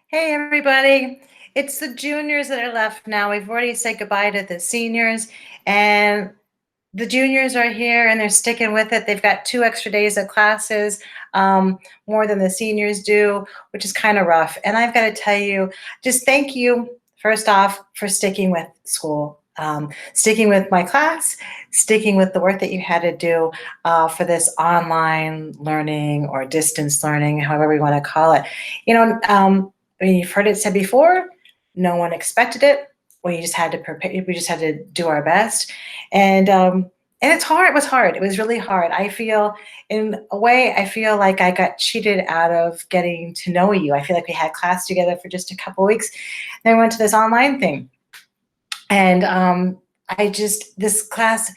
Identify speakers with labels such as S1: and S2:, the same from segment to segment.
S1: Hey, everybody. It's the juniors that are left now. We've already said goodbye to the seniors, and the juniors are here and they're sticking with it. They've got 2 extra days of classes, um, more than the seniors do, which is kind of rough. And I've got to tell you, just thank you, first off, for sticking with school, sticking with my class, sticking with the work that you had to do for this online learning or distance learning, however we want to call it. I mean, you've heard it said before, no one expected it. We just had to prepare. We just had to do our best, and um, and it's hard. It was hard. It was really hard. I feel, in a way, I feel like I got cheated out of getting to know you. I feel like we had class together for just a couple weeks, then we went to this online thing, and this class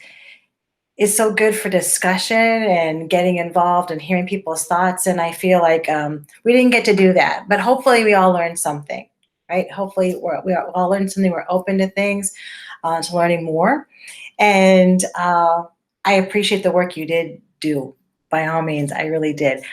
S1: is so good for discussion and getting involved and hearing people's thoughts. And I feel like we didn't get to do that, but hopefully we all learned something, right? Hopefully we all learned something. We're open to things, to learning more. And I appreciate the work you did do. By all means, I really did.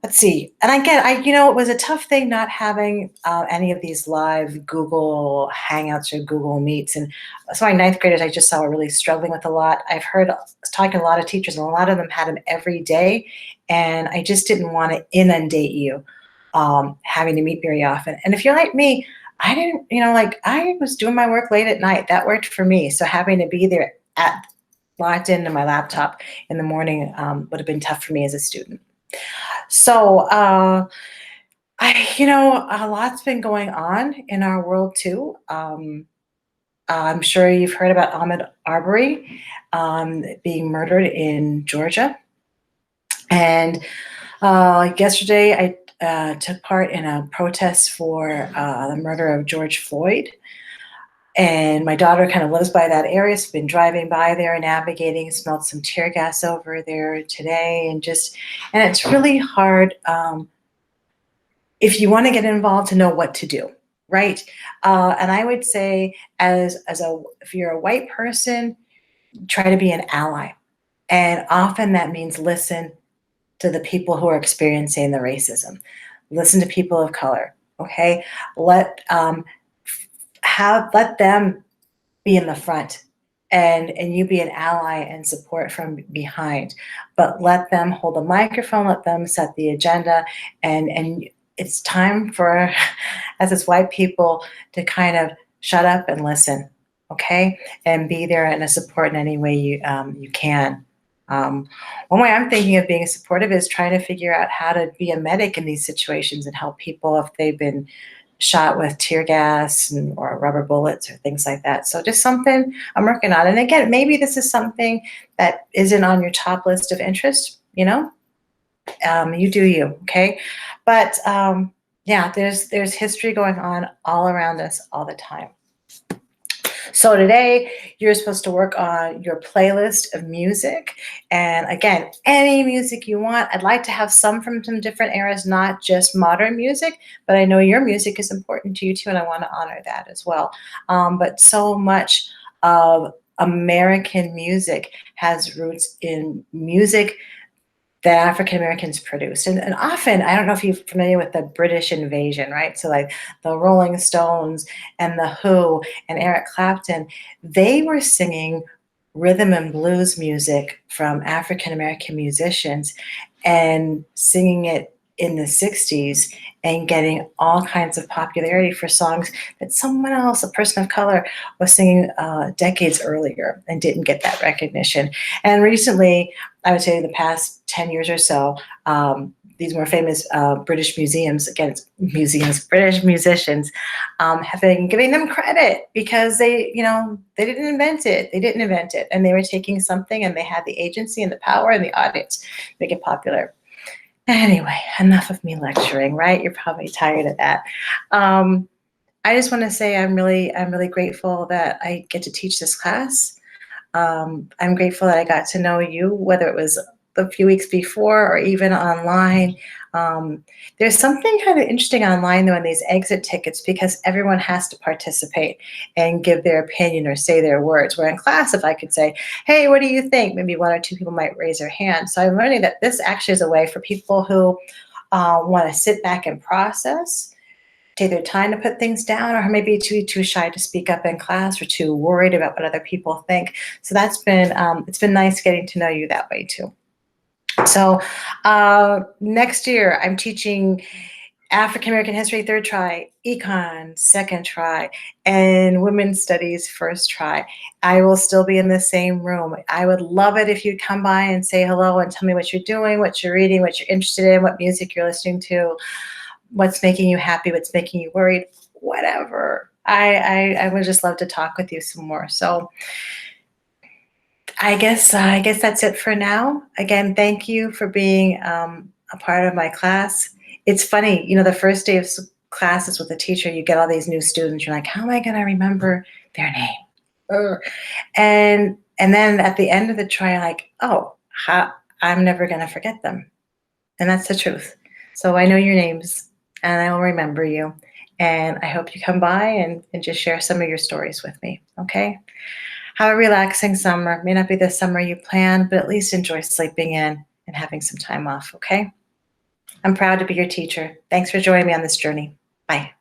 S1: Let's see. And it was a tough thing not having any of these live Google Hangouts or Google Meets. And so my ninth graders, I just saw were really struggling with a lot. I was talking to a lot of teachers, and a lot of them had them every day. And I just didn't want to inundate you having to meet very often. And if you're like me, I didn't, I was doing my work late at night. That worked for me. So having to be there locked into my laptop in the morning would have been tough for me as a student. So, a lot's been going on in our world too. I'm sure you've heard about Ahmaud Arbery being murdered in Georgia. And yesterday, I took part in a protest for the murder of George Floyd. And my daughter kind of lives by that area, so been driving by there, navigating, smelled some tear gas over there today, and it's really hard if you want to get involved to know what to do, right? And I would say, if you're a white person, try to be an ally, and often that means listen to the people who are experiencing the racism, listen to people of color. Okay, let them be in the front, and you be an ally and support from behind, but let them hold the microphone, let them set the agenda, and it's time for us as white people to kind of shut up and listen, okay, and be there and support in any way you can. One way I'm thinking of being supportive is trying to figure out how to be a medic in these situations and help people if they've been shot with tear gas or rubber bullets or things like that. So just something I'm working on. And again, maybe this is something that isn't on your top list of interest, you do you, okay? But there's history going on all around us all the time. So today you're supposed to work on your playlist of music. And again, any music you want. I'd like to have some from some different eras, not just modern music, but I know your music is important to you too, and I want to honor that as well. But so much of American music has roots in music that African Americans produced. And often, I don't know if you're familiar with the British invasion, right? So like the Rolling Stones and the Who and Eric Clapton, they were singing rhythm and blues music from African American musicians and singing it in the 60s and getting all kinds of popularity for songs that someone else, a person of color, was singing decades earlier and didn't get that recognition. And recently, I would say the past 10 years or so, these more famous British museums, again, it's museums, British musicians, have been giving them credit because they didn't invent it. They didn't invent it. And they were taking something and they had the agency and the power and the audience to make it popular. Anyway, enough of me lecturing, right? You're probably tired of that. I just want to say I'm really grateful that I get to teach this class. I'm grateful that I got to know you, whether it was a few weeks before or even online. There's something kind of interesting online though in these exit tickets because everyone has to participate and give their opinion or say their words. Where in class, if I could say, hey, what do you think? Maybe one or two people might raise their hand. So I'm learning that this actually is a way for people who want to sit back and process, take their time to put things down, or maybe too shy to speak up in class or too worried about what other people think. So that's been it's been nice getting to know you that way too. So next year I'm teaching African American history third try, econ second try, and women's studies first try. I will still be in the same room. I would love it if you'd come by and say hello and tell me what you're doing, what you're reading, what you're interested in, what music you're listening to, what's making you happy, what's making you worried, whatever. I would just love to talk with you some more. So I guess that's it for now. Again, thank you for being a part of my class. It's funny, you know, the first day of classes with a teacher, you get all these new students. You're like, how am I going to remember their name? Ugh. And then at the end of the trial, like, oh, I'm never going to forget them. And that's the truth. So I know your names and I will remember you. And I hope you come by and just share some of your stories with me. Okay. Have a relaxing summer. May not be the summer you planned, but at least enjoy sleeping in and having some time off. Okay. I'm proud to be your teacher. Thanks for joining me on this journey. Bye.